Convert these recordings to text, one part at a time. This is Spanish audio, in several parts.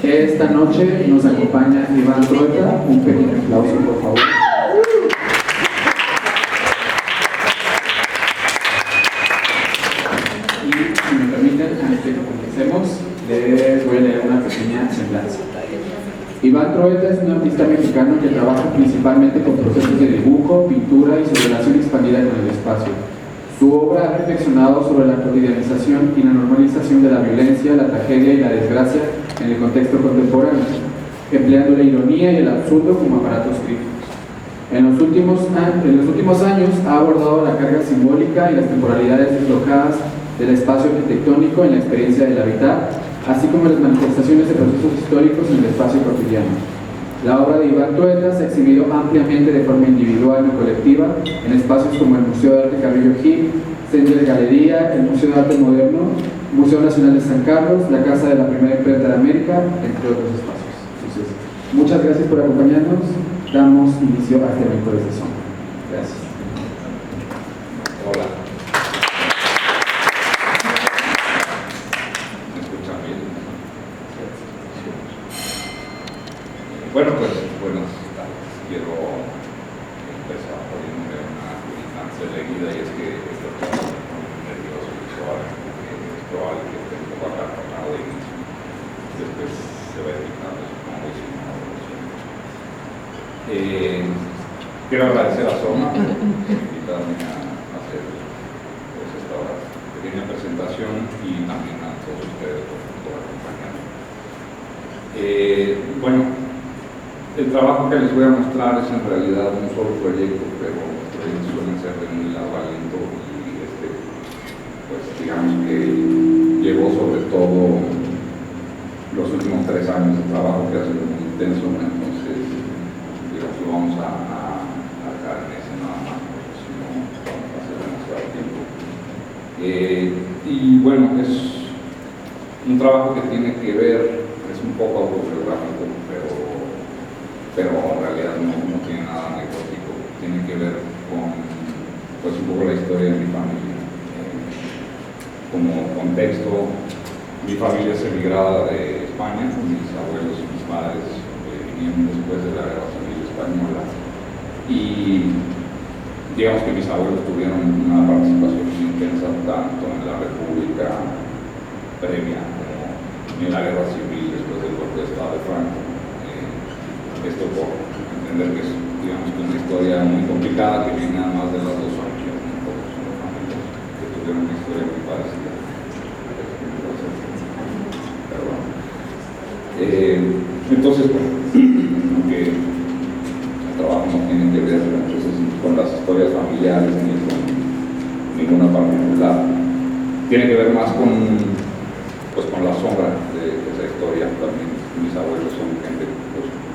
Esta noche nos acompaña Iván Trueta. Un pequeño aplauso, por favor. Y si me permiten, antes de que comencemos, les voy a leer una pequeña semblanza. Iván Trueta es un artista mexicano que trabaja principalmente con procesos de dibujo, pintura y su relación expandida con el espacio. Su obra ha reflexionado sobre la cotidianización y la normalización de la violencia, la tragedia y la desgracia en el contexto contemporáneo, empleando la ironía y el absurdo como aparatos críticos. En los últimos años ha abordado la carga simbólica y las temporalidades deslocadas del espacio arquitectónico en la experiencia del habitar, así como las manifestaciones de procesos históricos en el espacio cotidiano. La obra de Iván Trueta se ha exhibido ampliamente de forma individual y colectiva en espacios como el Museo de Arte Carrillo Gil, Sender Galería, el Museo de Arte Moderno, Museo Nacional de San Carlos, la Casa de la Primera Imprenta de América, entre otros espacios. Entonces, muchas gracias por acompañarnos. Damos inicio a este evento de sesión. Gracias. Hola. ¿Me escuchan bien? Bueno, pues buenas tardes. Quiero empezar poniéndome una instancia seguida, y es que esto está muy nervioso y visual, porque es probable que esté un poco acartonado de inicio. Después se va a evitar, supongo, y si no, quiero agradecer a Soma por invitarme a hacer pues, esta pequeña presentación, y también a todos ustedes por acompañarme. Bueno, el trabajo que les voy a mostrar es en realidad un solo proyecto, pero los proyectos suelen ser de muy largo aliento, y pues digamos que llevó sobre todo los últimos 3 años de trabajo, que ha sido muy intenso. Entonces digamos, lo vamos a dejar en ese nada más, porque si no vamos a hacer demasiado tiempo. Y bueno, es un trabajo que tiene que ver, es un poco autobiográfico, pero en realidad no tiene nada anecdótico. Tiene que ver con pues un poco la historia de mi familia. Como contexto, mi familia es emigrada de España. Mis abuelos y mis padres vinieron después de la Guerra Civil Española, y digamos que mis abuelos tuvieron una participación muy intensa tanto en la República previa como en la Guerra Civil después del golpe de Estado de Franco. Esto por entender que es, digamos, que una historia muy complicada, que viene además de las dos familias, porque son familias que tuvieron una historia muy parecida. Perdón. Entonces, bueno, aunque el trabajo no tiene que ver entonces, con las historias familiares ni con ninguna particular, tiene que ver más con la sombra de esa historia. También mis abuelos son gente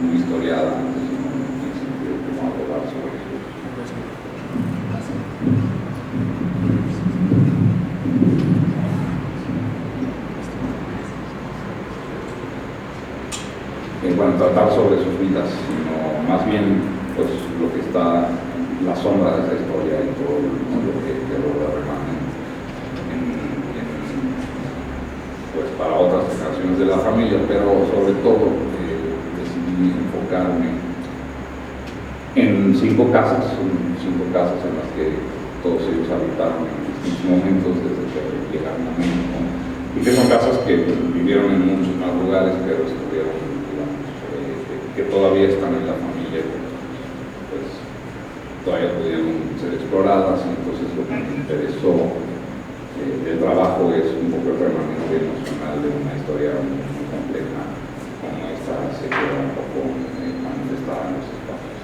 muy historiada, antes no tiene sentido como hablar sobre eso. Bueno, tratar sobre sus vidas, sino más bien pues lo que está en la sombra de esa historia y todo lo que lo remane pues para otras generaciones de la familia, pero sobre todo decidí enfocarme en 5 casas, en las que todos ellos habitaron en distintos momentos desde que llegaron a México, y que son casas que vivieron en muchos más lugares, pero estuvieron, digamos, que todavía están en la familia, pues todavía pudieron ser exploradas. Y entonces lo que me interesó el trabajo es un poco el remanente emocional de una historia muy compleja como esta se queda un poco manifestada en los espacios.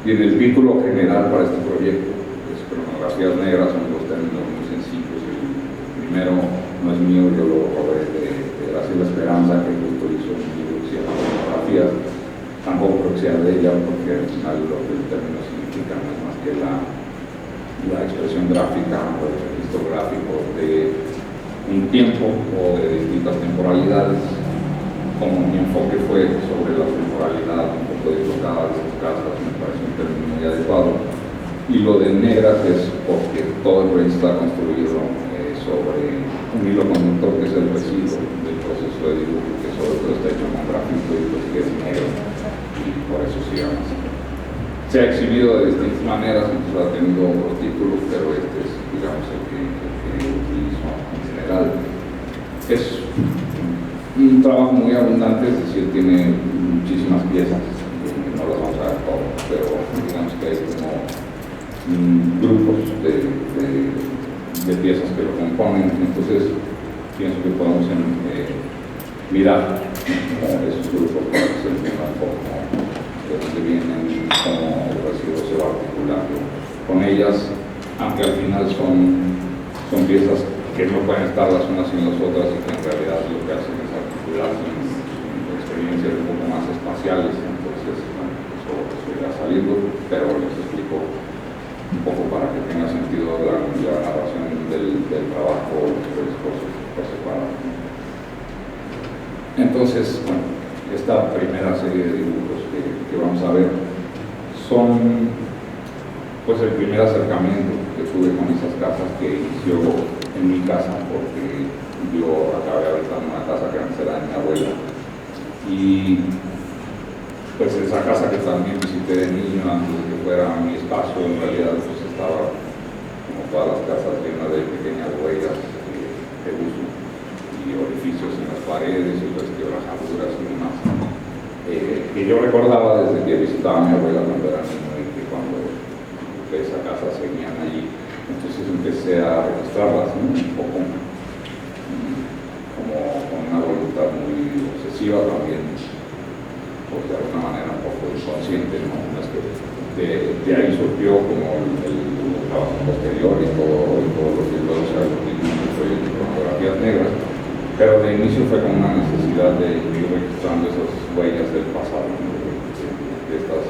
Y en el título general para este proyecto, pues, Cronografías Negras, son 2 términos muy sencillos. El primero no es mío, yo lo robé de Graciela Esperanza, que justo hizo un libro que se llama Cronografías. Tampoco creo que sea de ella, porque al final lo que el término significa no es más que la expresión gráfica o el registro gráfico de un tiempo o de distintas temporalidades. Como mi enfoque fue sobre la temporalidad un poco dislocada de estas casas, me parece un término muy adecuado. Y lo de negras es porque todo el proyecto está construido sobre un hilo conductor, que es el residuo del se ha exhibido de distintas maneras, incluso ha tenido otros títulos, pero este es, digamos, el que utilizo en general. Es un trabajo muy abundante, es decir, tiene muchísimas piezas, no las vamos a ver todas, pero digamos que hay como grupos de piezas que lo componen, entonces pienso que podemos mirar esos grupos para que se entienda un poco de dónde vienen, cómo el residuo se va articulando con ellas, aunque al final son piezas que no pueden estar las unas sin las otras y que en realidad lo que hacen es articularse en experiencias un poco más espaciales. Entonces, bueno, eso irá saliendo, pero les explico un poco para que tenga sentido la narración del trabajo por separado. Entonces, bueno, esta primera serie de dibujos que vamos a ver son pues el primer acercamiento que tuve con esas casas, que inició en mi casa, porque yo acabé habitando una casa que antes era de mi abuela, y pues esa casa que también visité de niño antes de que fuera mi espacio, en realidad pues estaba, como todas las casas, llena de pequeñas huellas de uso y orificios en las paredes y resquebrajaduras y demás, que yo recordaba desde que visitaba a mi abuela cuando era niño y que cuando de esa casa seguían allí. Entonces empecé a registrarlas, ¿no? Un poco como con una voluntad muy obsesiva también, pues de alguna manera un poco inconsciente, ¿no? Es que de ahí surgió como el trabajo posterior y todo lo que luego se ha convertido en el proyecto de fotografías negras, pero de inicio fue como una necesidad de ir registrando esas huellas del pasado, ¿no? de estas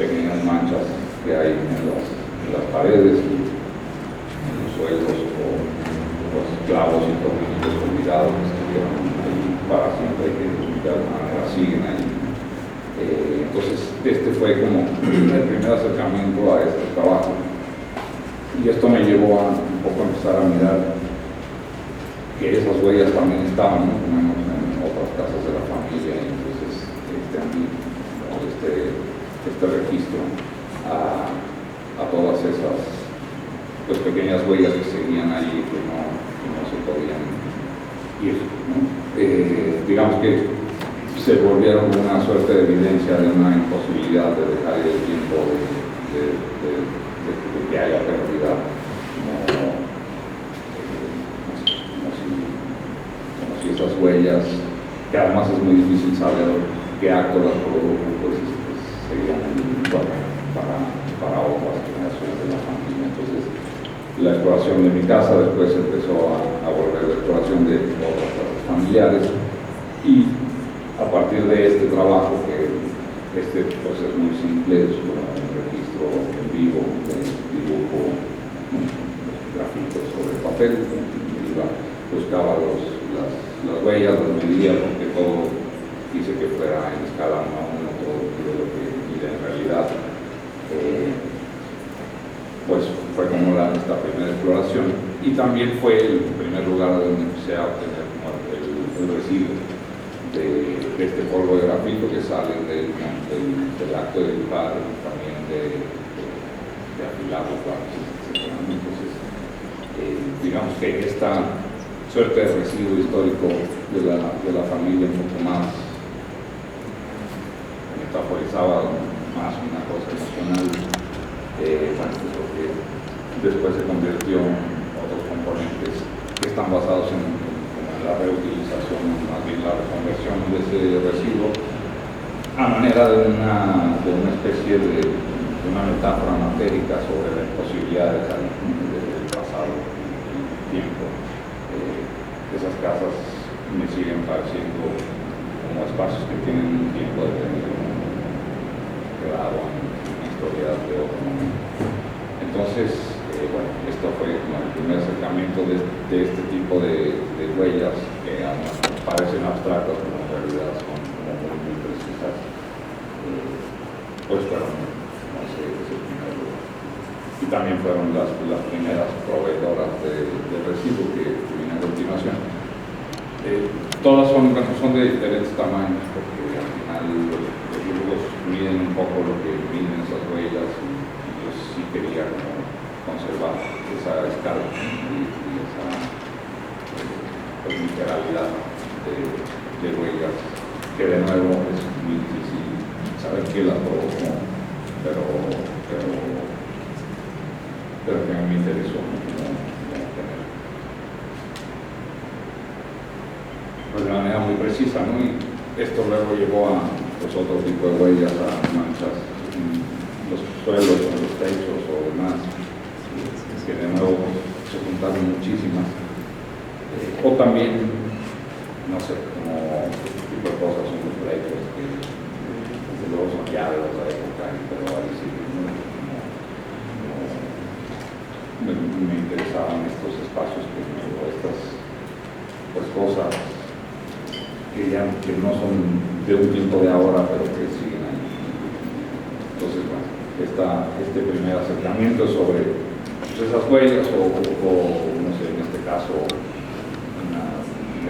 pequeñas manchas que hay en las paredes, en los suelos, o los clavos y tornillos olvidados que estuvieron ahí para siempre y que de alguna manera siguen ahí. Entonces, este fue como el primer acercamiento a este trabajo, y esto me llevó a un poco empezar a mirar que esas huellas también estaban, ¿no? En otras casas de la familia, y entonces este registro a todas esas pues, pequeñas huellas que seguían allí, que no se podían ir, ¿no? Digamos que se volvieron una suerte de evidencia de una imposibilidad de dejar el tiempo de que haya pérdida, como si esas huellas, que además es muy difícil saber qué acto las produjo, pues seguían para otras generaciones de la familia. Entonces, la exploración de mi casa después empezó a volver la exploración de otras casas familiares, y a partir de este trabajo, que pues es muy simple, es como un registro en vivo de dibujo, grafitos sobre papel, buscaba las huellas, las medía, porque todo quise que fuera en escala 1 a 1, todo de lo que medía en realidad. Pues fue como esta primera exploración, y también fue el primer lugar donde empecé a obtener el residuo de este polvo de grafito que sale del acto de dibujar, también de afilar los lápices, etc. Entonces, digamos que esta suerte de residuo histórico de la familia, un poco más metaforizaba más una cosa emocional, bueno, pues lo que después se convirtió en otros componentes que están basados en la reutilización, más bien la reconversión de ese residuo a manera de una especie de una metáfora matérica sobre la imposibilidad de salir del pasado y el tiempo. Esas casas me siguen pareciendo como espacios que tienen un tiempo determinado, quedado en la historia de otro momento. Entonces, bueno, esto fue como el primer acercamiento de este tipo de huellas que parecen abstractas, pero en realidad son como muy precisas. Pues fueron, no sé, ese primer lugar. Y también fueron las primeras proveedoras de residuos que vienen a continuación. Todas son de diferentes tamaños, porque al final dibujos miden un poco lo que miden esas huellas y yo sí quería como conservar esa escala y esa literalidad de huellas, que de nuevo es muy difícil saber qué las provocó, pero que a mí me interesó mucho tener pues, de manera muy precisa, ¿no? Y esto luego llevó a pues, otro tipo de huellas, a manchas en los suelos, en los techos o demás, que de nuevo se juntaron muchísimas. O también, no sé, como tipo de cosas en los pleitos que desde luego son llaves de la época, pero ahí sí me interesaban estos espacios o estas pues, cosas que no son de un tiempo de ahora, pero que siguen ahí. Entonces, bueno, este primer acercamiento sobre pues, esas huellas o, no sé, en este caso,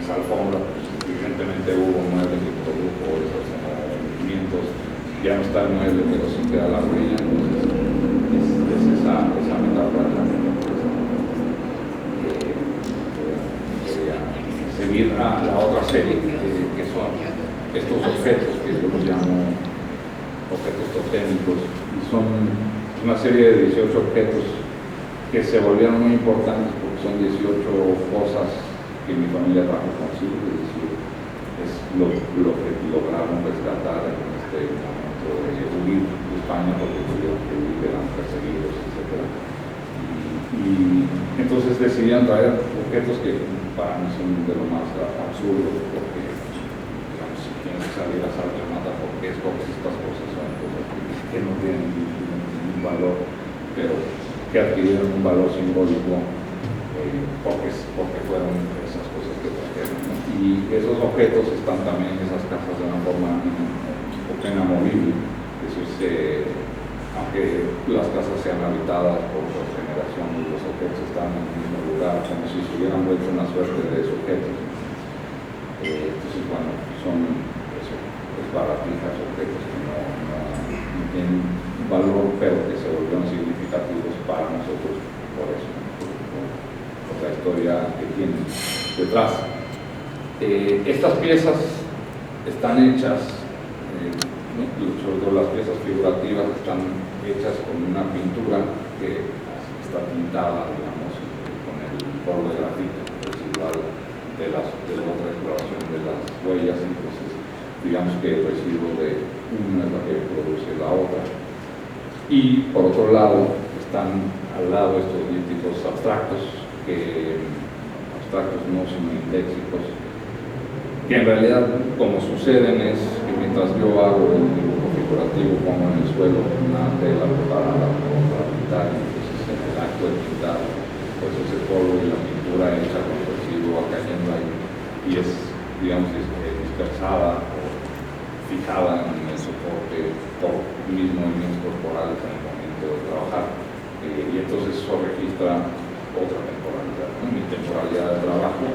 esa alfombra, pues, evidentemente hubo muebles que produjo esos movimientos, ya no está el mueble, pero sí queda la huella, entonces es esa metáfora de la quería seguir a la otra serie, que son estos objetos que yo los llamo objetos totémicos, y son una serie de 18 objetos que se volvieron muy importantes porque son 18 cosas que mi familia trajo consigo, es decir, es lo que lograron rescatar en este momento de huir de España porque tuvieron que huir, eran perseguidos, etc. Y entonces decidieron traer objetos que para mí son de lo más absurdo, porque digamos, si tienes que salir a saltar y matar, porque escoges estas cosas, son cosas que no tienen ningún valor, pero que adquirieron un valor simbólico porque fueron esas cosas que trajeron, ¿no? Y esos objetos están también en esas casas de una forma inamovible, es decir, aunque las casas sean habitadas por generaciones, los objetos están en el mismo lugar, como si se hubieran vuelto una suerte de sujetos. Entonces, bueno, son eso, pues, baratijas, objetos que no tienen valor, pero que se volvieron significativos para nosotros por eso, por la historia que tienen detrás. Estas piezas están hechas, sobre todo las piezas figurativas, están hechas con una pintura que está pintada, digamos, con el polvo de grafito residual de la otra exploración de las huellas, entonces digamos que el residuo de una es la que produce la otra. Y por otro lado, están al lado estos dípticos abstractos, abstractos no sino léxicos, que en realidad, como suceden, es que mientras yo hago el dibujo figurativo, pongo en el suelo una tela preparada para pintar, y entonces en el acto de pintar, pues ese polvo y la pintura hecha con el residuo va cayendo ahí, y es, digamos, dispersada o fijada en el soporte por mis movimientos corporales en el momento de trabajar, y entonces eso registra otra temporalidad, ¿no? Mi temporalidad de trabajo,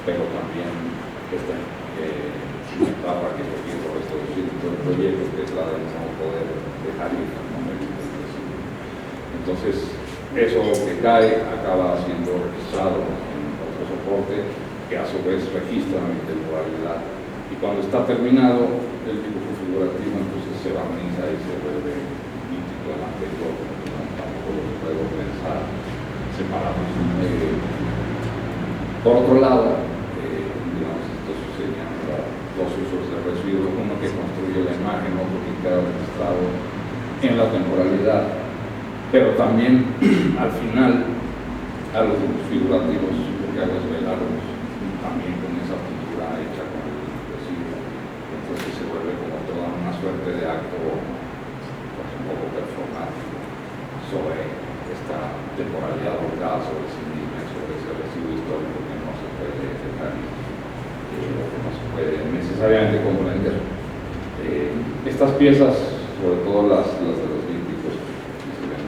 pero también esta etapa que yo quiero reproducir en todo el proyecto, que es la de no poder dejar ir, ¿no? Entonces, eso que cae acaba siendo registrado en otro soporte que a su vez registra mi temporalidad. Y cuando está terminado el dibujo figurativo, entonces se barniza y se vuelve nítido el anterior, ¿no? Tampoco lo puedo pensar separados. Por otro lado, digamos, estos serían dos usos de residuos, uno que construye la imagen, otro que queda registrado en la temporalidad, pero también al final a los dibujos figurativos lo que hago es velarlos también con esa pintura hecha con el residuo, entonces se vuelve como toda una suerte de acto pues, un poco performático sobre esta temporalidad volcada sobre sí misma, sobre ese residuo histórico que no se puede dejar ir, que no se puede necesariamente comprender. Estas piezas, sobre todo las de los dípticos, que se ven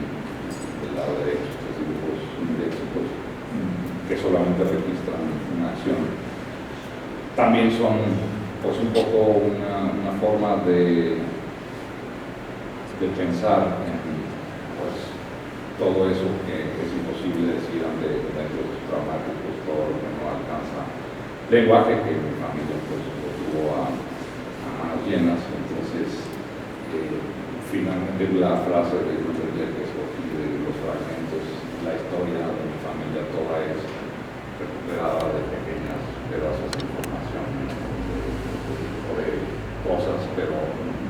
del lado derecho, estos dibujos léxicos, que solamente registran una acción, también son pues un poco una forma de pensar en pues, todo eso que es imposible decir ante eventos traumáticos, todo lo que no alcanza lenguaje, que mi familia pues, lo tuvo a manos llenas. Entonces, finalmente la frase de Rutherford que escogí de los fragmentos, la historia de mi familia toda es recuperada de pequeños pedazos de información o de cosas, pero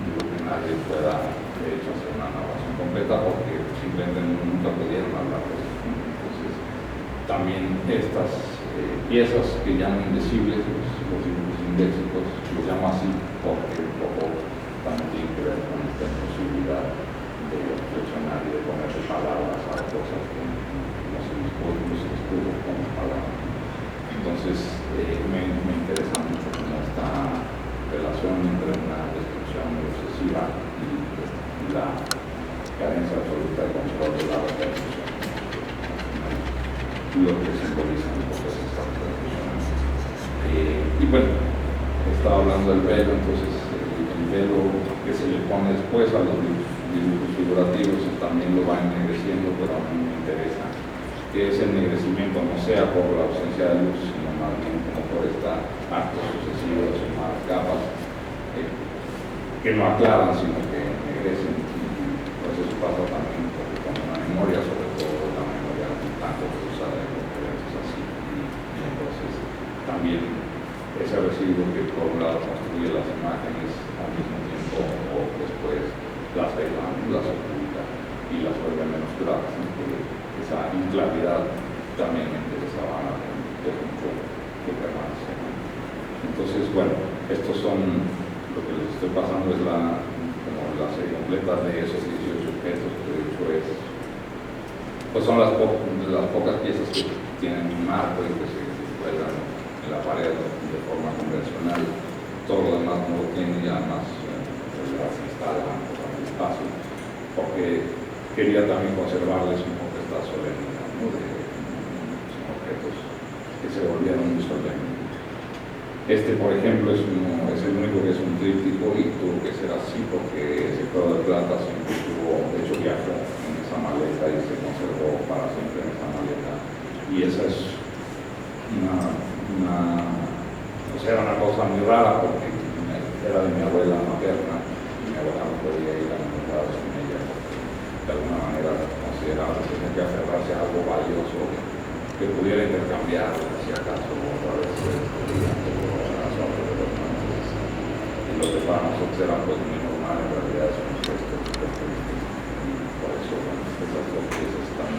digo que nadie pueda de hecho hacer una narración completa porque simplemente nunca pudieron hablar de eso. Entonces también estas piezas que llamo indecibles, los dibujos indéxicos, los llamo así porque un poco también tiene que ver con esta imposibilidad de reflexionar y de ponerse palabras a cosas que no se descubre como palabras. Entonces me interesa mucho como esta relación entre una destrucción obsesiva y la carencia absoluta de control de la repercusión, lo que simbolizan los procesos de repercusión. Y bueno, estaba hablando del velo, entonces el velo que se le pone después a los dibujos figurativos también lo va ennegreciendo, pero a mí me interesa que ese ennegrecimiento no sea por la ausencia de luz, sino más bien como por estos actos sucesivos y más capas que no aclaran, sino que ennegrecen. Pues eso pasa también porque con la memoria, sobre todo la memoria tan confusa de eventos así, y entonces también ese residuo que por un lado construye las imágenes al mismo tiempo o después las vela, las oculta y las vuelve menos claras, ¿no? Esa inclaridad también me interesaba de mucho que permanece. Entonces, bueno, estos son lo que les estoy pasando, es como la serie completa de esos 18 objetos, que de hecho pues son las pocas piezas que tienen un marco y que se cuelgan en la pared de forma convencional. Todo lo demás no lo tiene y además las instalan en el espacio, porque quería también conservarles un poco esta solemnidad, ¿no? Son objetos que se volvieron muy solemnes. Este, por ejemplo, es el único que es un tríptico y tuvo que ser así porque ese cuadro de plata siempre estuvo, de hecho viajó en esa maleta y se conservó para siempre en esa maleta. Y esa es era una cosa muy rara porque era de mi abuela materna y mi abuela no podía ir a ningún lado sin ella. De alguna manera consideraba que tenía que aferrarse a algo valioso que pudiera intercambiar, si acaso otra vez y lo que para nosotros era pues muy normal, en realidad es un gesto y por eso estas dos piezas están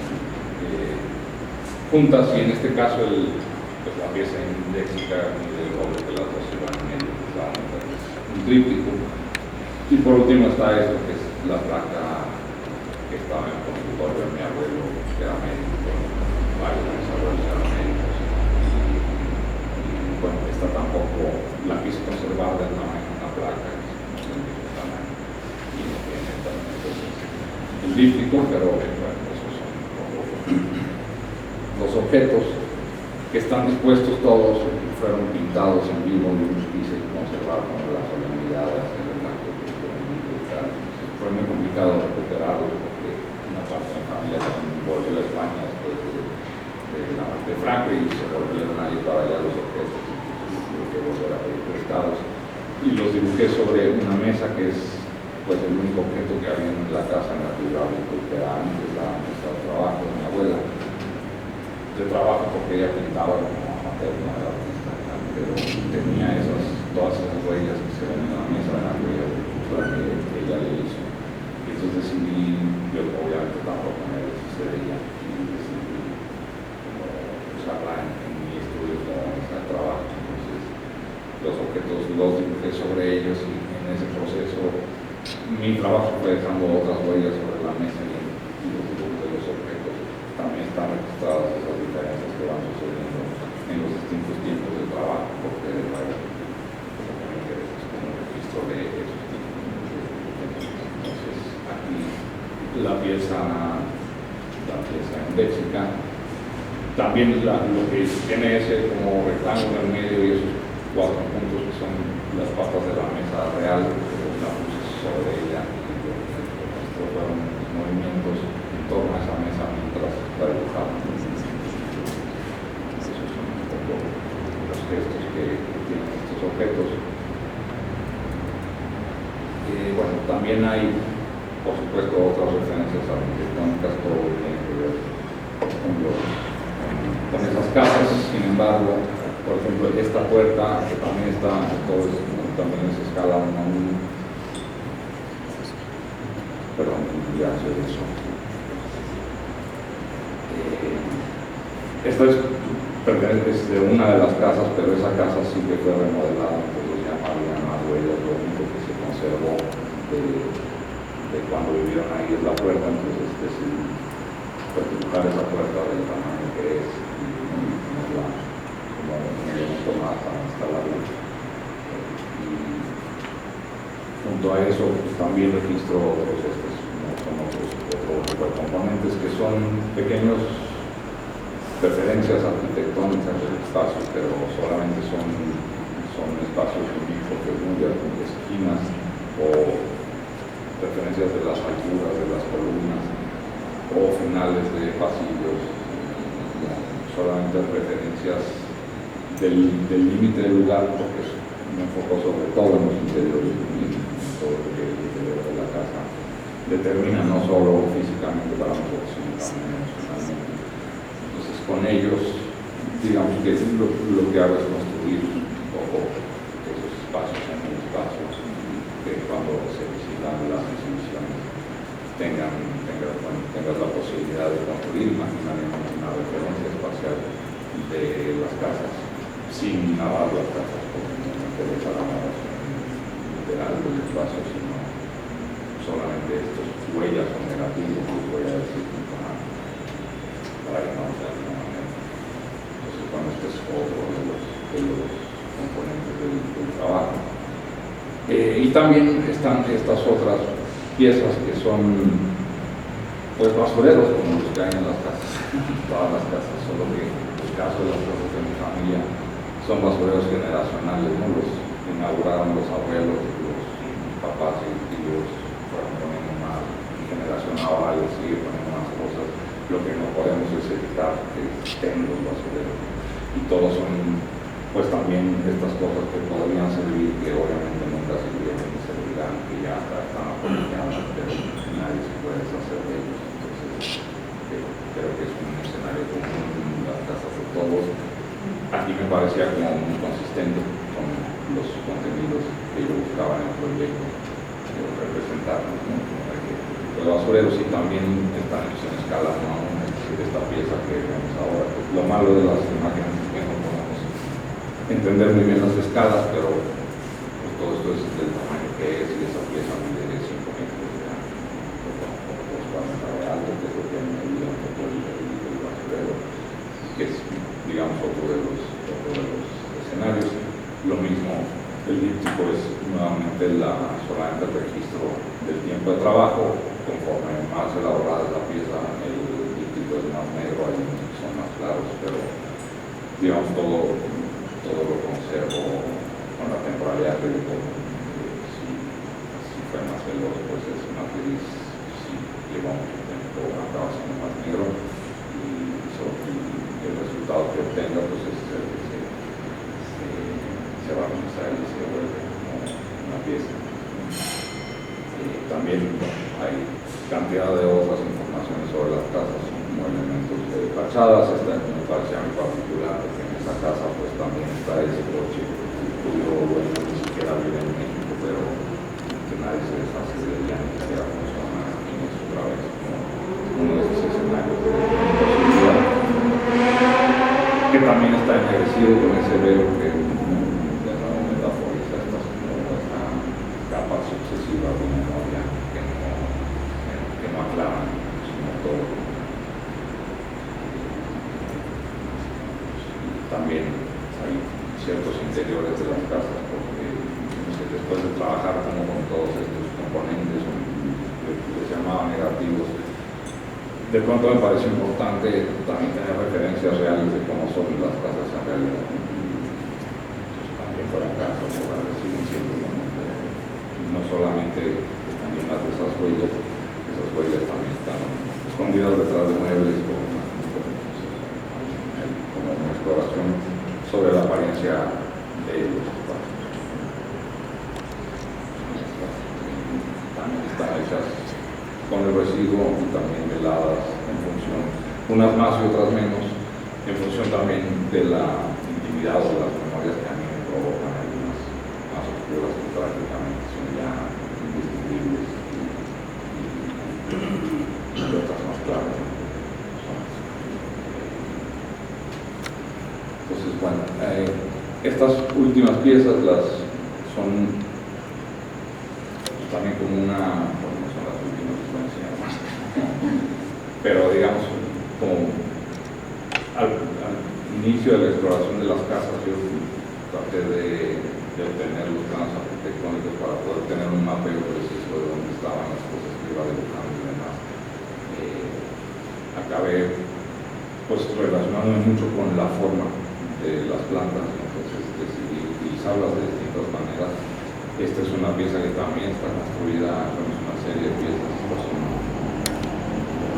juntas y en este caso pues, la pieza indéxica y el doble que las dos iban en medio, un tríptico. Y por último está esto que es la placa que estaba en el consultorio de mi abuelo, que era médico, varios de mis abuelos eran médicos. Y bueno, esta tampoco la quise conservar del tamaño de una placa, es del mismo tamaño. Y no tiene también el díptico, pero bueno, esos son los objetos que están dispuestos todos, fueron pintados en vivo, y los quise conservar con la solemnidad de hacer el acto que fue muy complicado recuperarlo porque una parte de la familia volvió a España después de la muerte de Franco y se volvieron a ir para allá los objetos y tuve que volver a pedir prestados y los dibujé sobre una mesa que es pues el único objeto que había en la casa en la que yo habito, que era antes la mesa de trabajo de mi abuela de trabajo porque ella pintaba como materna de artista, pero tenía todas esas huellas que se ven en la mesa de la huella que ella le hizo. Y entonces decidí, yo obviamente tampoco me deshice de ella, y decidí usarla en mi estudio como mesa de trabajo. Entonces los objetos los dibujé sobre ellos y en ese proceso mi trabajo fue dejando otras huellas sobre la mesa y los dibujos de los objetos también están registradas esas diferencias que van sucediendo en los distintos tiempos de trabajo, porque de nuevo lo que me interesa es como un registro de esos tipos. Entonces aquí la pieza indéxica también lo que tiene ese como rectángulo en medio y esos 4 puntos que son las patas de la mesa real, la puse sobre ella y yo fueron los movimientos en torno a esa mesa mientras la dibujaban. Esos son un poco los gestos que tienen estos objetos. Bueno, también hay, por supuesto, otras referencias arquitectónicas, todo tiene que ver con esas casas. Sin embargo, por ejemplo, esta puerta, que también está, todo es, también es escala 1:1. Perdón, ya sé eso. Esto pertenece de una de las casas, pero esa casa sí que fue remodelada, entonces ya no había más huellas. Lo único que se conservó de cuando vivieron ahí es la puerta, entonces decidí dibujar esa puerta del tamaño que es y ponerla como un elemento más para instalarla. Y junto a eso pues, también registro otros otro tipo de componentes que son pequeños referencias arquitectónicas del espacio, pero solamente son espacios limítrofes, de esquinas o referencias de las alturas de las columnas o finales de pasillos, solamente referencias del límite del lugar, porque me enfoco sobre todo en los interiores, en todo lo que es el interior de la casa determina no solo físicamente para nosotros, sino también emocionalmente. Entonces con ellos, digamos que lo que hago es construir un poco esos espacios en el espacio, que cuando se visitan las exhibiciones tengas la posibilidad de construir imaginariamente una referencia espacial de las casas, sin grabar las casas, porque no me interesa la narración literal del espacio, sino solamente estos huellas o negativos, que voy a decir, para que no sea de alguna manera. Entonces, bueno, este es otro de los componentes del trabajo. Y también están estas otras piezas que son pues basureros como los que hay en las casas, todas las casas, solo que en el caso de las casas de mi familia son basureros generacionales, ¿no? Los inauguraron los abuelos, los papás y tíos, fueron poniendo más, y generación ahora les sigue poniendo más cosas. Lo que no podemos es evitar que estén los basureros, y todos son pues también estas cosas que podrían servir, que obviamente nunca sirvieron y servirán, que ya están apropiadas, pero nadie se puede deshacer de ellos. Entonces, creo que es un escenario común, las casas de todos. Aquí me parecía como muy consistente con los contenidos que yo buscaba en el proyecto, representarnos, ¿no? Los basureros, y también están en escala 1:1, es decir, esta pieza que vemos ahora. Pues, lo malo de las imágenes es que no podemos entender muy bien las escalas, pero pues, todo esto es del tamaño que es, y esa pieza mide 5 metros de ancho, 40 de alto, que es lo que me medía un poco el basurero, que es, digamos, otro de los escenarios. Lo mismo, el díptico es nuevamente solamente el registro del tiempo de trabajo. Conforme más elaborada es la pieza, el díptico es más negro, hay unos que son más claros, pero digamos todo lo conservo con la temporalidad que le pongo. Si fue más veloz, pues es más gris. Si llevamos un tiempo, acaba siendo más negro, y el resultado que obtenga pues es el que se va a comenzar y se vuelve como una pieza. También hay cantidad de otras informaciones sobre las casas, como elementos de fachadas. Esta me parece a mí particular, porque en esta casa pues también está ese coche cuyo dueño ni siquiera vive en México, pero que nadie se deshace de ella, ni siquiera funciona en eso otra vez, como uno de esos escenarios de posibilidad, que también está enriquecido con ese velo que de nuevo metaforiza esta capa sucesiva de memoria que no aclaran, sino todo. También hay ciertos interiores de las casas, porque después de trabajar como con todos estos componentes, les llamaba negativos, de pronto me pareció importante también tener referencias reales de cómo son las casas en realidad. Entonces, también fueron casas siguen siendo, no solamente están llenas de esas huellas escondidas detrás de muebles, como una exploración sobre la apariencia de los espacios. También están hechas con el residuo y también veladas en función, unas más y otras menos, en función también de la intimidad o de las memorias que a mí me provocan, algunas más oscuras que prácticamente son ya indistinguibles y otras más claras. Entonces, bueno, estas últimas piezas son también como una, bueno, no son las últimas, les voy a enseñar más, pero digamos, como al inicio de la exploración de las casas, yo traté de obtener los planos arquitectónicos para poder tener un mapeo preciso de dónde estaban las cosas que iba dibujando y demás. Acabé pues relacionándome mucho con la forma de las plantas, entonces decidí utilizarlas de distintas maneras. Esta es una pieza que también está construida, es una serie de piezas, estas son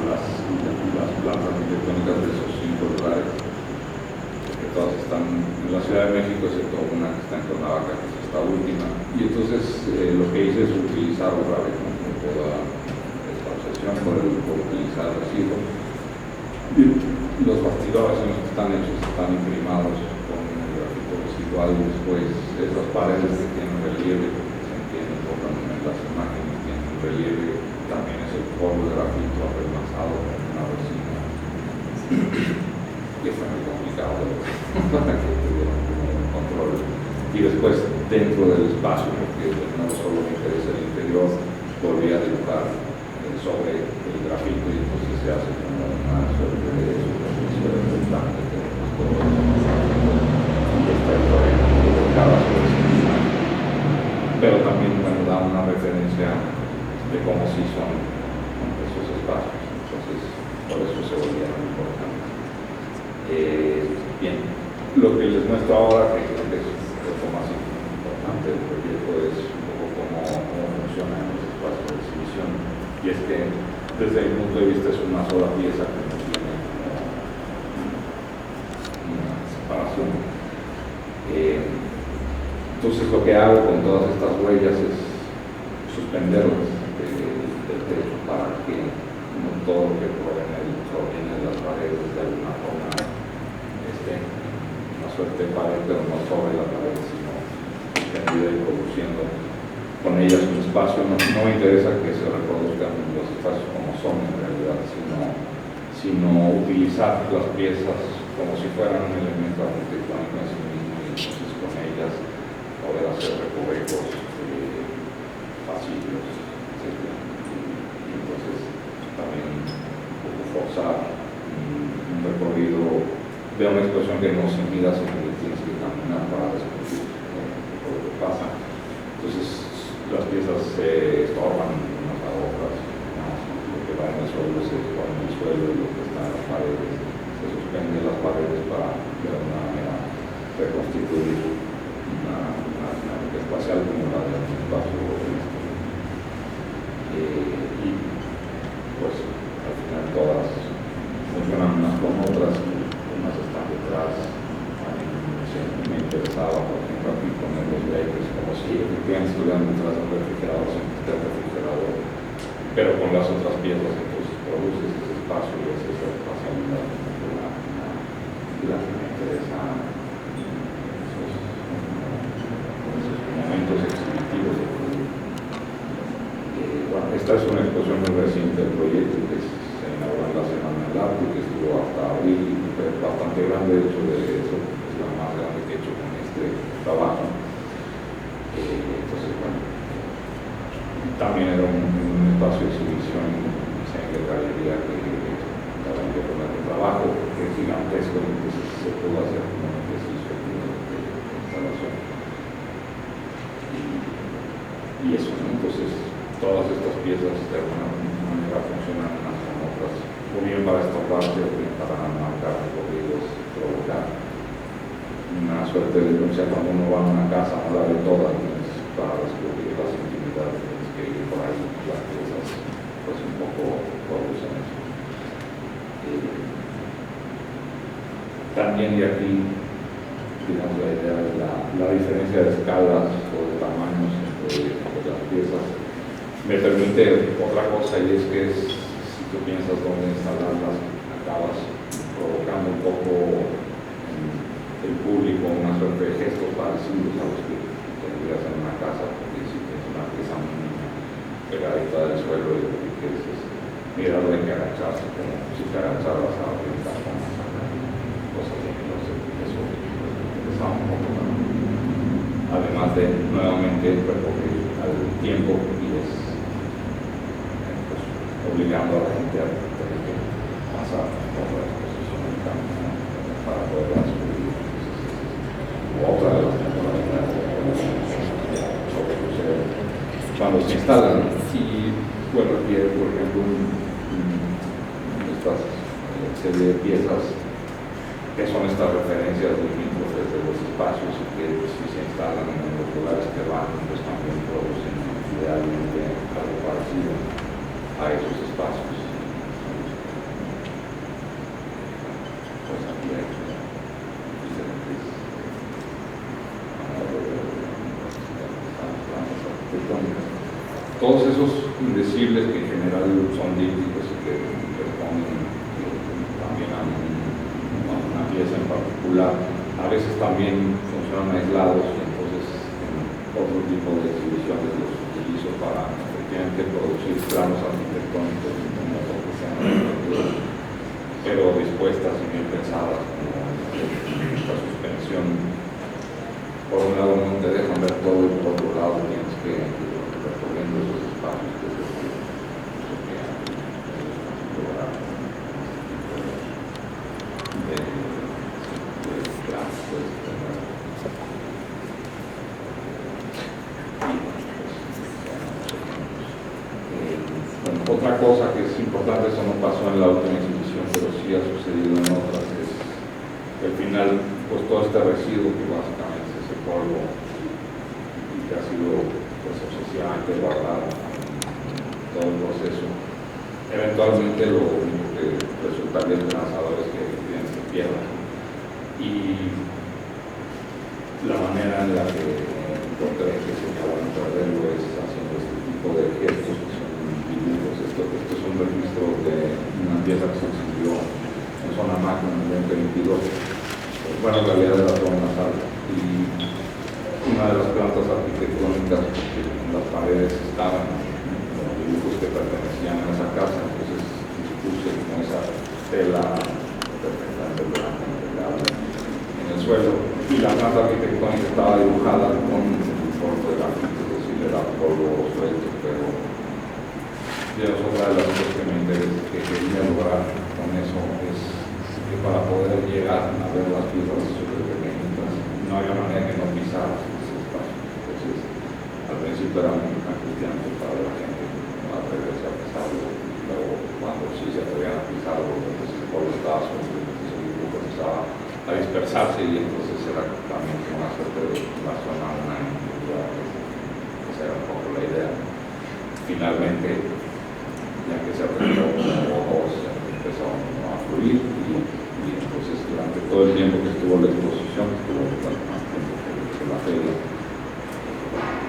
las plantas arquitectónicas de esos 5 lugares, que todas están en la Ciudad de México, excepto una que está en Cuernavaca, que es esta última. Y entonces lo que hice es utilizar otra vez, ¿no?, toda esta obsesión por utilizar el residuo. Los bastidores en los que están hechos están imprimados con el grafito residual, y después esas paredes que tienen relieve, porque se entiende por en las imágenes, tienen relieve, también es el polvo de grafito apelmazado con una resina, que fue muy complicado para que tuvieran un control. Y después dentro del espacio, porque no solo me interesa el interior, volví a dibujar sobre el grafito, y entonces se hace como una suerte de superficie resultante que pero también da una referencia de cómo sí son esos espacios, entonces por eso se volvieron importantes. Bien, lo que les muestro ahora, que creo que es lo más importante del proyecto, es un poco cómo funcionan los espacios de exhibición, y es que desde mi punto de vista es una sola pieza que no tiene una separación. Entonces lo que hago con todas estas huellas es suspenderlas del techo para que no todo lo que proviene de las paredes de alguna forma esté una suerte de pared, pero no sobre la pared, sino suspendida y produciendo con ellas un espacio. No me interesa que se reproduzcan los espacios como son en realidad, sino utilizar las piezas como si fueran un elemento arquitectónico en sí mismo, y entonces con ellas poder hacer recovecos, pasillos, etc. Y entonces también un poco forzar un recorrido de una expresión que no se mida, sino que tienes que caminar para descubrir lo que pasa. Entonces las piezas se estorban unas a otras, lo que va en el suelo se estorba en el suelo, y lo que está en las paredes se suspende en las paredes para de alguna manera reconstituir una dinámica espacial como la de un espacio holístico. Y pues al final todas funcionan unas con otras, unas están detrás. A mí me interesaba, por ejemplo, aquí poner los labels como si efectivamente estuvieran detrás de un refrigerador, sin que esté el refrigerador, pero con las otras piezas, entonces produces ese espacio y esa espacialidad la que me interesa. Momentos exhibitivos. Bueno, esta es una exposición muy reciente del proyecto, que se inauguró en la Semana del Arte, que estuvo hasta abril, y fue bastante grande. De hecho, es la más grande que he hecho con este trabajo. Entonces, bueno, también era un espacio de exhibición en la galería que también que poner el trabajo, que es gigantesco, y que se pudo hacer como un ejercicio de instalación. Y eso, ¿no? Entonces todas estas piezas de alguna manera funcionan unas con otras, o bien para estorbarse, o bien para marcar recorridos, provocar una suerte de denuncia. Cuando uno va a una casa, no la ve toda, para descubrir las intimidades, tienes que ir por ahí, las piezas pues un poco producen eso. También de aquí, digamos, la idea de la diferencia de escalas o de tamaños entre las piezas me permite otra cosa, y es que si tú piensas dónde instalarlas, acabas provocando un poco en el público una suerte de gestos parecidos a los que tendrías en una casa, porque si tienes una pieza mínima pegadita del suelo y lo que quieres es mirar, hay que agacharse, como si te agacharas a orientar con cosas así, no sé, eso está un poco raro. Además de nuevamente recoger al tiempo y es pues, obligando a la gente a tener que pasar por la exposición del camino para poder subir. Otra de las temporalidades que sucede cuando se instalan, y bueno, aquí por ejemplo esta serie de piezas que son estas referencias limítrofes de los espacios y que si se instalan en los lugares que van, pues también producen idealmente algo parecido a esos espacios. Pues aquí hay diferentes arquitectónicas. Todos esos indecibles que en general son dípticos y que responden también a una pieza en particular, a veces también funcionan aislados, y entonces otro tipo de exhibiciones los utilizo para efectivamente producir planos arquitectónicos que sean pero dispuestas y bien pensadas, como esta suspensión. Por un lado no te dejan ver todo y por otro lado tienes que recorriendo esos espacios que es lo que lograr otra cosa que es importante, eso no pasó en la última exhibición, pero sí ha sucedido en otras, es que al final, pues todo este residuo que básicamente es ese polvo y que ha sido pues obsesivamente guardado en todo el proceso, eventualmente lo único que resultaría esperanzador es que se pierda. Y la manera en la que encontré que sería bueno perderlo es haciendo este tipo de gestos que son dibujos. Esto es un registro de una pieza que se exhibió en zona magna en el 2022. Bueno, en realidad era toda una sala. Y una de las plantas arquitectónicas, porque en las paredes estaban los dibujos que pertenecían a esa casa, entonces puse como esa tela perfectamente blanca en el suelo, y la planta arquitectónica estaba dibujada con un corte de grafito, es decir, era polvo suelto, pero otra de las cosas que me interesa, que quería lograr con eso, es que para poder llegar a ver las piezas súper pequeñitas, no había manera que no pisaras ese espacio. Entonces, al principio era muy angustiante para la gente no atreverse a pisarlo, luego cuando sí se atrevían a pisarlo, entonces el polvo estaba suelto, entonces el dibujo empezaba a dispersarse, y entonces era también una suerte de la zona una individual. Esa era un poco la idea. Finalmente, ya que se aprendió como se empezó a fluir, y entonces durante todo el tiempo que estuvo la exposición, estuvo más tiempo que la feria,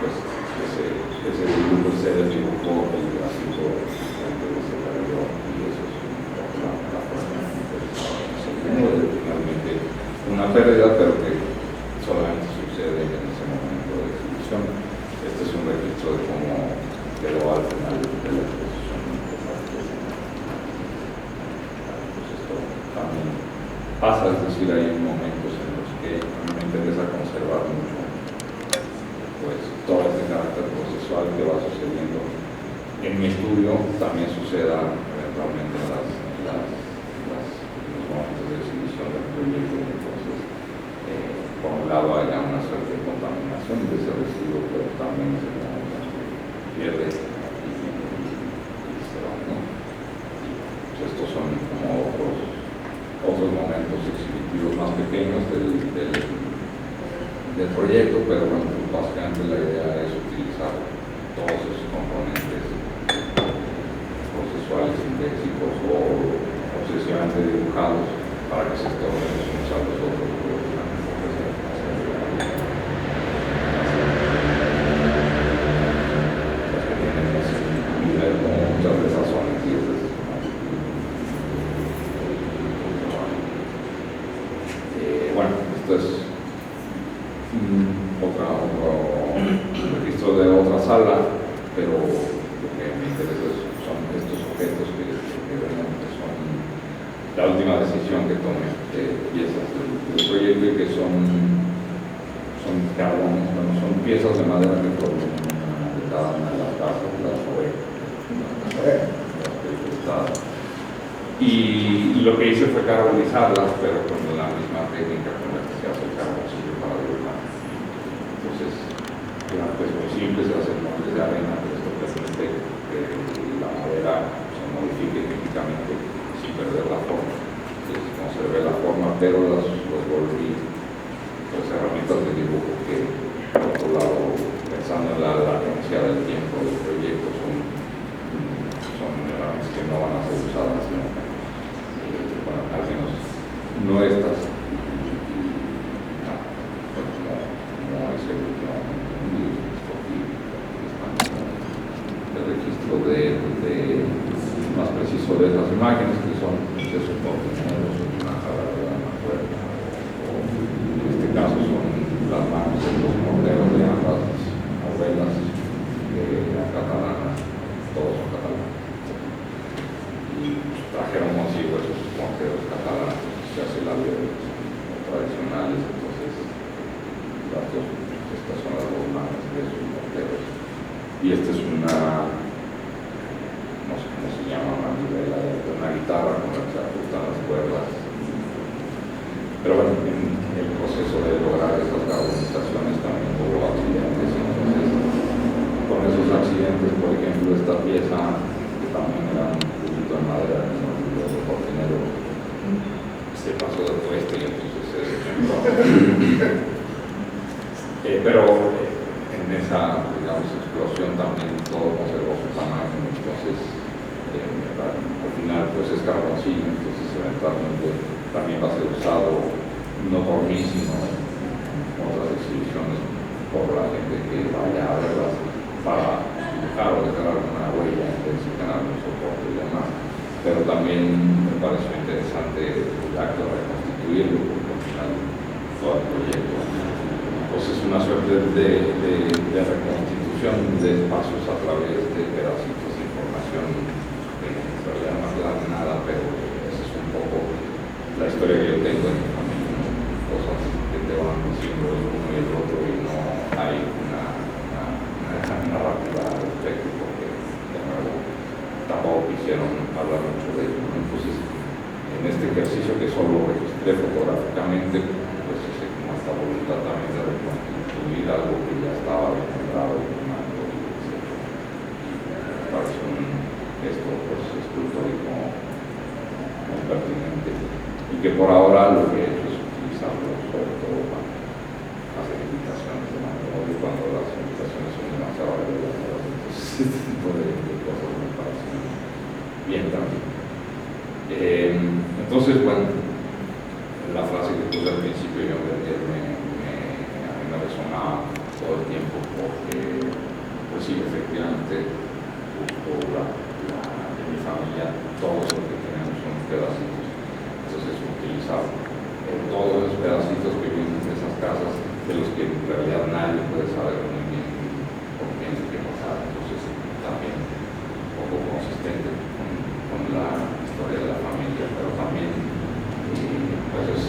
pues ese dibujo se desdibujó, el grafito se perdió, y eso es la forma interesante. Finalmente una pérdida, pero que solamente sucede en ese momento de exhibición. Este es un registro de cómo quedó al final de la exposición. Pues esto también pasa, es decir, hay momentos en los que a mí me interesa conservar mucho pues todo este carácter procesual que va sucediendo en mi estudio, también suceda eventualmente en los momentos de exhibición del proyecto. Entonces, por un lado haya una suerte de contaminación de ese residuo, pero también se pierde y se va, ¿no? Pues estos son como otros momentos exhibitivos más pequeños del proyecto, pero bueno, básicamente la idea es utilizar todos esos componentes procesuales, sintéticos o obsesivamente registro de otra sala, pero lo que me interesa son estos objetos que son la última decisión que tomé de piezas del proyecto y que son carbones, bueno, son piezas de madera que provienen de cada una de las casas, las y lo que hice fue carbonizarlas, pero con la misma técnica con la que se hace el carboncillo para dibujar. Entonces, pues muy simple, se hacen moldes de arena, pero esto permite que la madera se modifique químicamente sin perder la forma. Entonces, conservé la forma, pero los volví pues, herramientas de dibujo que, por otro lado, pensando en la latencia del tiempo del proyecto, son herramientas que no van a ser usadas, ¿no? Bueno, al menos no estas. No es el registro más preciso de esas imágenes, que son procesos porteñeros, una jarra, una puerta, o en este caso son las manos de los morteros de ambas novelas catalanas, todos son catalanes. Y trajeron consigo esos morteros catalanes, se hace la vida tradicionales, entonces estas son las dos manos de esos morteros. Y esta es una, no sé cómo se llama, una guitarra con la que se ajustan las cuerdas. Pero bueno, en el proceso de lograr estas carbonizaciones también hubo accidentes, entonces con esos accidentes, por ejemplo, esta pieza, que también era un cubito de madera, que no de portinero, se pasó de tueste y entonces se desechó. Pero en esa, digamos, explosión también todo conservó su tamaño, entonces al final pues es carboncillo, entonces eventualmente también va a ser usado no por mí, sino en otras exhibiciones por la gente que vaya a verlas para dibujar o dejar alguna huella, intensificar algún soporte y demás. Pero también me pareció interesante el acto de reconstituirlo, porque al final todo el proyecto pues es una suerte de reconstitución de espacios a través de pedacitos de información que en realidad no quedan nada, pero esa es un poco la historia que yo tengo en mi familia, ¿no? Cosas que te van diciendo el uno y el otro y no hay una narrativa al respecto, porque de nuevo tampoco quisieron hablar mucho de ello, ¿no? Entonces, en este ejercicio que solo registré fotográficamente, pues hice como esta voluntad también de reconstituir algo que ya estaba encontrado y formando, etc. Me parece un gesto pues, escultórico muy pertinente y que por ahora lo que he hecho es utilizarlo sobre todo para hacer invitaciones de matrimonio cuando las invitaciones son demasiado reveladoras. Entonces este tipo de cosas me parecen bien también. Entonces, bueno, la frase que puse al principio yo a mí me resonaba todo el tiempo porque, pues sí, efectivamente, en mi familia todos los que tenemos son pedacitos, entonces utilizar todos esos pedacitos que vienen de esas casas, de los que en realidad nadie puede saber muy bien por qué tiene que pasar, entonces también un poco consistente con la historia de la familia, pero también pues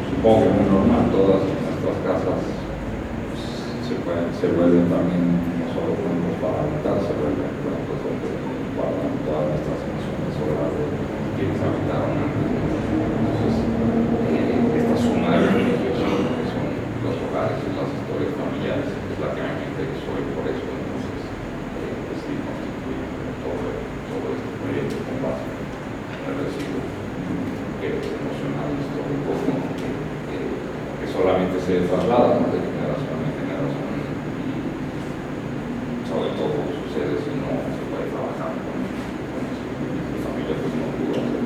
supongo que muy normal, todas nuestras casas se vuelven también no solo cuentos para habitar, se vuelven cuentos donde guardan todas nuestras emociones sobre algo quienes habitaron antes. Entonces, esta suma de beneficios que son los hogares y las historias familiares es la que me interesó y por eso entonces decidí constituir todo este proyecto con base en el residuo que es emocional, histórico, que solamente se traslada, ¿no? De generación en generación y sobre todo sucede si no se puede trabajar con eso. Mi familia pues no pudo hacer,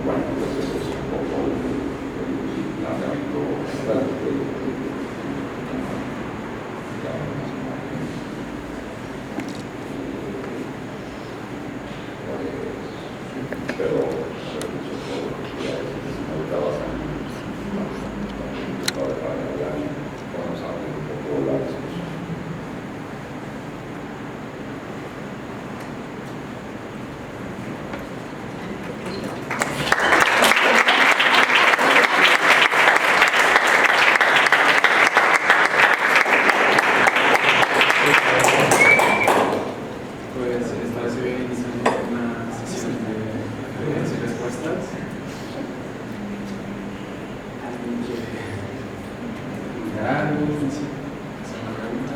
bueno, pues eso es un poco el planteamiento general del proyecto. Pero agregar algo, sí, hacer una pregunta.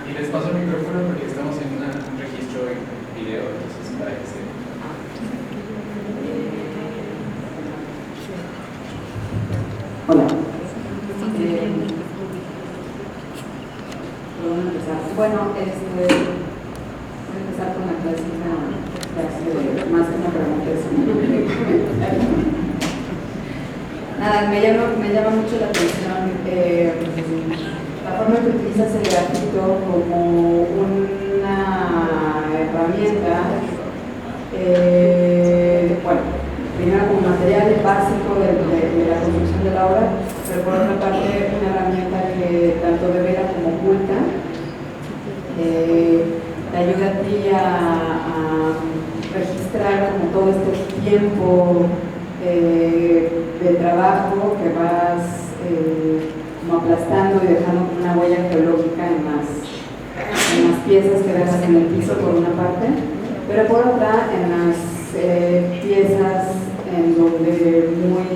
Y les paso el micrófono porque estamos en un registro en video, entonces para que se... Hola. Bueno, voy a empezar con la clásica frase de más que una pregunta es nada, me llama mucho la atención la forma que utilizas el grafito como una herramienta, bueno, primero como material básico de la construcción de la obra, pero por otra parte una herramienta que tanto devela como oculta, te ayuda a ti a registrar como todo este tiempo de trabajo que vas como aplastando y dejando una huella geológica en las piezas que dejas en el piso por una parte, pero por otra en las piezas en donde muy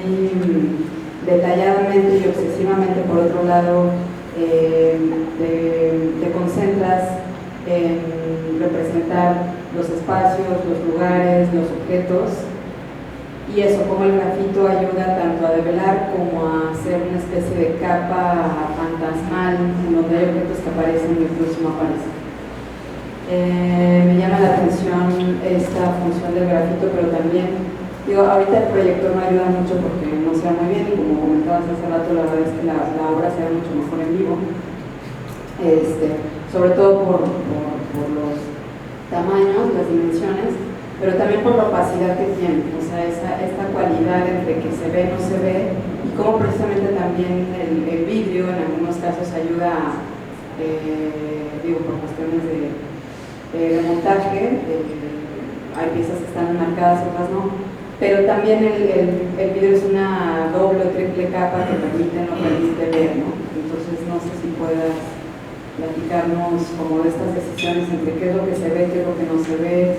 detalladamente y obsesivamente por otro lado te concentras en representar los espacios, los lugares, los objetos, y eso, como el grafito ayuda tanto a develar como a hacer una especie de capa fantasmal en donde hay objetos que aparecen y otros no aparecen. Me llama la atención esta función del grafito, pero también, digo, ahorita el proyector no ayuda mucho porque no se ve muy bien, y como comentabas hace rato, la verdad es que la obra se ve mucho mejor en vivo, sobre todo por los tamaños, las dimensiones, pero también por la opacidad que tiene, o sea, esta cualidad entre que se ve, no se ve, y cómo precisamente también el vidrio en algunos casos ayuda, digo, por cuestiones de montaje, hay piezas que están marcadas, otras no, pero también el vidrio es una doble o triple capa que permite ver, ¿no? Entonces no sé si puedas platicarnos como de estas decisiones entre qué es lo que se ve, qué es lo que no se ve,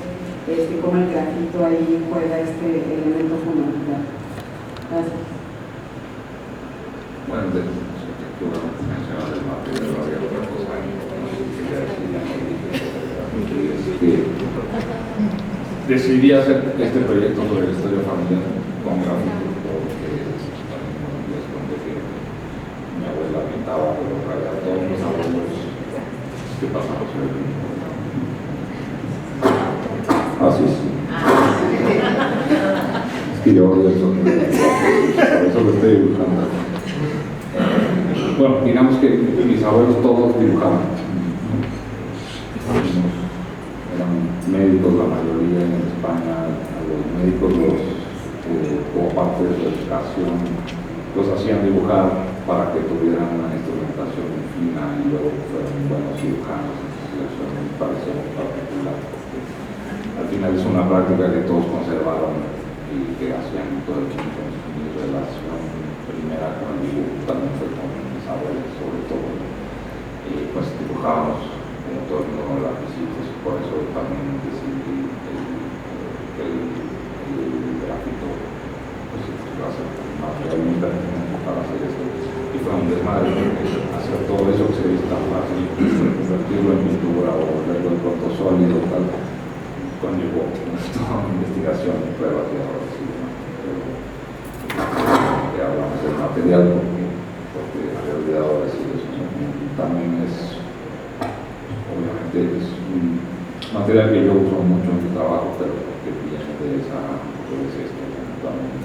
cómo el grafito ahí juega este elemento fundamental. Gracias. Bueno, de arquitectura mencionas el material, había otra cosa que decidí hacer este proyecto sobre la historia familiar con grafito, porque es donde mi abuela pintaba, pero para todos los abuelos que pasamos por el mismo. Así es. Es que yo odio eso, por eso lo estoy dibujando. Bueno, digamos que mis abuelos todos dibujaban. Eran médicos, la mayoría en España. A los médicos, como parte de su educación, los hacían dibujar para que tuvieran una instrumentación fina y luego fueran buenos cirujanos. Eso me pareció muy particular. Al final es una práctica que todos conservaron y que hacían todo el tiempo. Mi relación primera con el dibujo también fue con mis abuelos, sobre todo. Y pues dibujábamos como todo el mundo con lapicitos, y por eso también decidí el grafito pues, iba a ser materialmente para hacer esto. Y fue un desmadre, hacer todo eso que se ve tan fácil, convertirlo en pintura o volverlo en pronto sólido, tal. Conllevó toda una investigación y pruebas y ahora sí, ya hablamos del material porque en realidad ahora sí eso también es, obviamente es un material que yo uso mucho en mi trabajo, pero porque viene de esa, pues esto también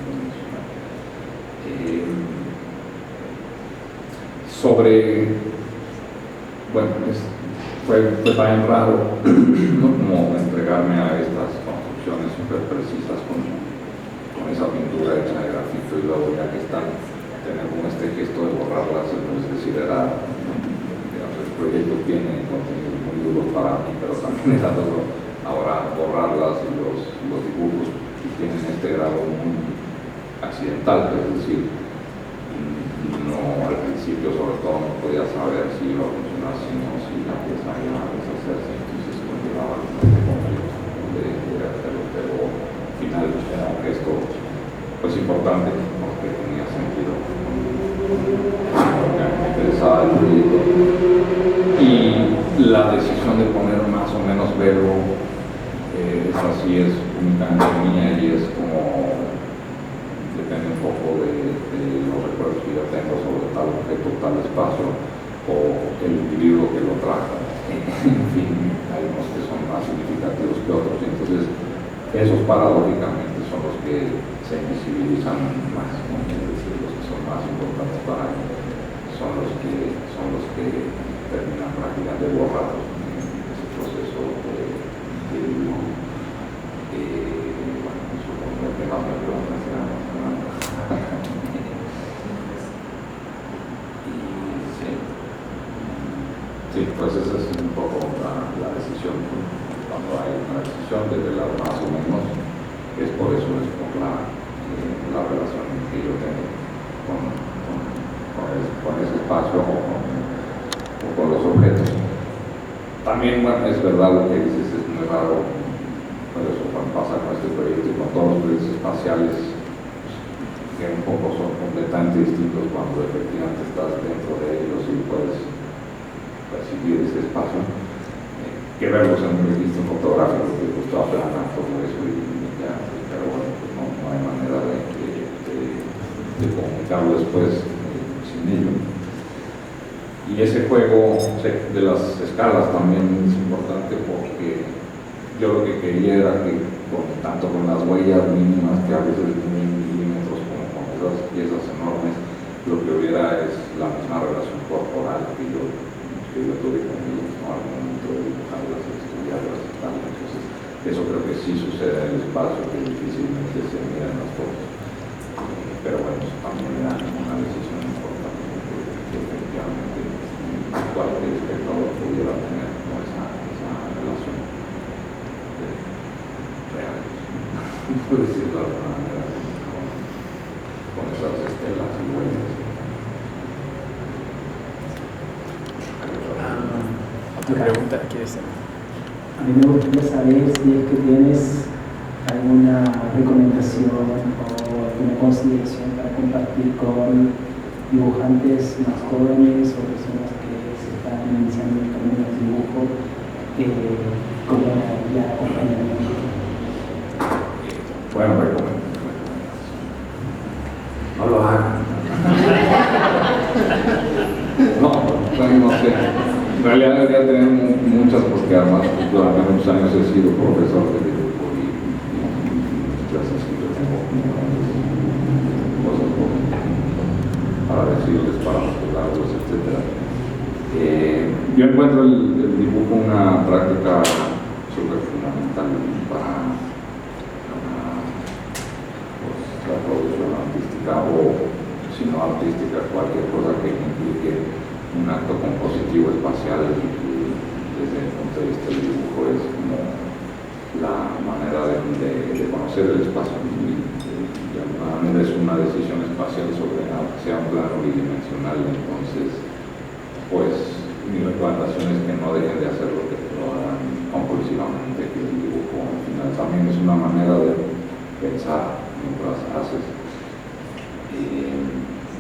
sobre, bueno, fue también raro ¿no? Como entregarme a estas construcciones súper precisas con esa pintura hecha de grafito y luego ya que están, tener como este gesto de borrarlas, es decir, era, digamos, el proyecto tiene contenidos muy duros para mí, pero también era duro ahora borrarlas y los dibujos y tienen este grado muy accidental, es decir, no al principio sobre todo no podía saber si iba a funcionar, sino si la pieza iba a deshacerse, entonces conllevaba bastante conflicto de hacerlo, pero al final era importante porque tenía sentido, porque me interesaba el proyecto. Y la decisión de poner más o menos velo, esa sí es únicamente mía y es como, depende un poco de los recuerdos que yo tengo sobre tal objeto, tal espacio, o el individuo que lo trajo. En fin, hay unos que son más significativos que otros, y entonces esos paradójicamente son los que se invisibilizan más, ¿no? Es decir, los que son más importantes para mí son los que terminan prácticamente borrados en ese proceso de dibujo. Bueno, supongo que más me preguntas sí, pues esa es un poco la decisión. Cuando hay una decisión de velar más o menos, es por eso, es por la relación que yo tengo con ese espacio o con los objetos. También, bueno, es verdad lo que dices, es muy raro, por eso cuando pasa con este proyecto y con todos los proyectos espaciales, que un poco son completamente distintos cuando efectivamente estás dentro de ellos y puedes percibir ese espacio, que verlos en un registro fotográfico que justo aplana todo eso y ya, pero bueno, pues no hay manera de comunicarlo después sin ello. Y ese juego de las escalas también es importante porque yo lo que quería era que tanto con las huellas mínimas que a veces de milímetros como con esas piezas enormes, lo que hubiera es la misma relación corporal que yo tuve con ellos, ¿no? Al momento de dibujarlas, estudiarlas y tal. Entonces, eso creo que sí sucede en el espacio, que difícilmente se mira en las fotos. Pero bueno, eso también era una decisión importante, que efectivamente cualquier espectador pudiera tener esa relación real, por decirlo de alguna manera, con esas estelas y huellas. Otra pregunta, ¿quieres hacer? A mí me gustaría saber si es que tienes alguna recomendación o alguna consideración para compartir con dibujantes más jóvenes o personas que se están iniciando el camino del dibujo como una guía de acompañamiento. Bueno, no lo hagan. No sé. En realidad debería tener muchas, porque además durante muchos años he sido profesor de dibujo y clases que yo tengo cosas para decirles, para mostrarlos, etc. Yo encuentro el dibujo una práctica súper fundamental para la producción artística o, si no artística, cualquier cosa que implique un acto compositivo espacial. Desde el punto de vista del dibujo es como la manera de conocer el espacio y de alguna manera es una decisión espacial sobre algo que sea un plano bidimensional. Entonces, pues mi recomendación es que no dejen de hacer lo que lo hagan compulsivamente, que el dibujo al final también es una manera de pensar mientras haces,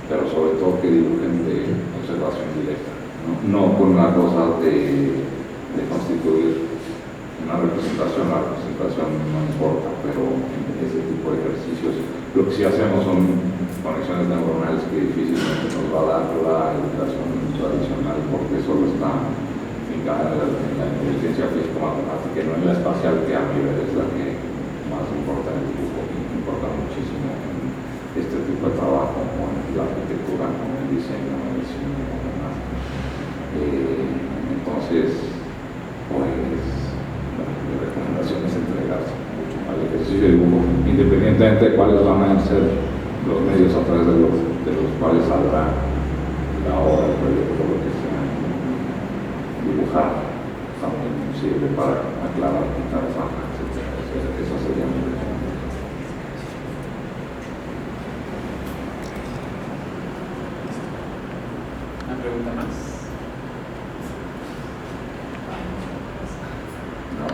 pero sobre todo que dibujen de observación directa, no con la cosa de constituir una representación. La representación no importa, pero en ese tipo de ejercicios lo que sí hacemos son conexiones neuronales que difícilmente nos va a dar la educación tradicional, porque solo está fijada en la inteligencia físico-matemática y no en la espacial, que a mi ver es la que más importa en el dibujo, y importa muchísimo en este tipo de trabajo, como en la arquitectura, como en el diseño, en el cine, como demás. Entonces, pues, mi recomendación es entregarse mucho al ejercicio de dibujo, independientemente de cuáles van a ser los medios a través de los cuales saldrá la obra, el proyecto, lo que sea. Dibujar también sirve para aclarar, quitar fajas, etc. Esa sería mi recomendación. ¿Una pregunta más? No.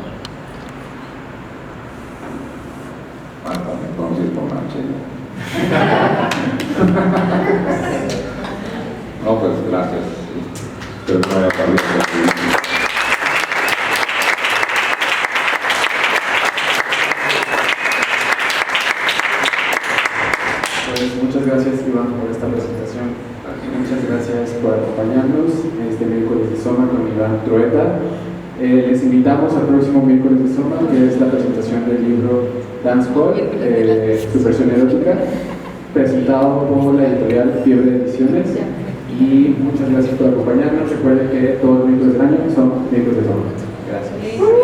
Bueno, entonces por Manchego. No, pues gracias. Espero que no haya perdido. Pues muchas gracias, Iván, por esta presentación. Muchas gracias por acompañarnos este miércoles de Soma con Iván Trueta. Les invitamos al próximo miércoles de Soma, que es la presentación del libro Dance Hall, su versión erótica, presentado por la editorial Fiebre Ediciones. Y muchas gracias por acompañarnos. Recuerden que todos los miércoles del año son miércoles de Soma. Gracias.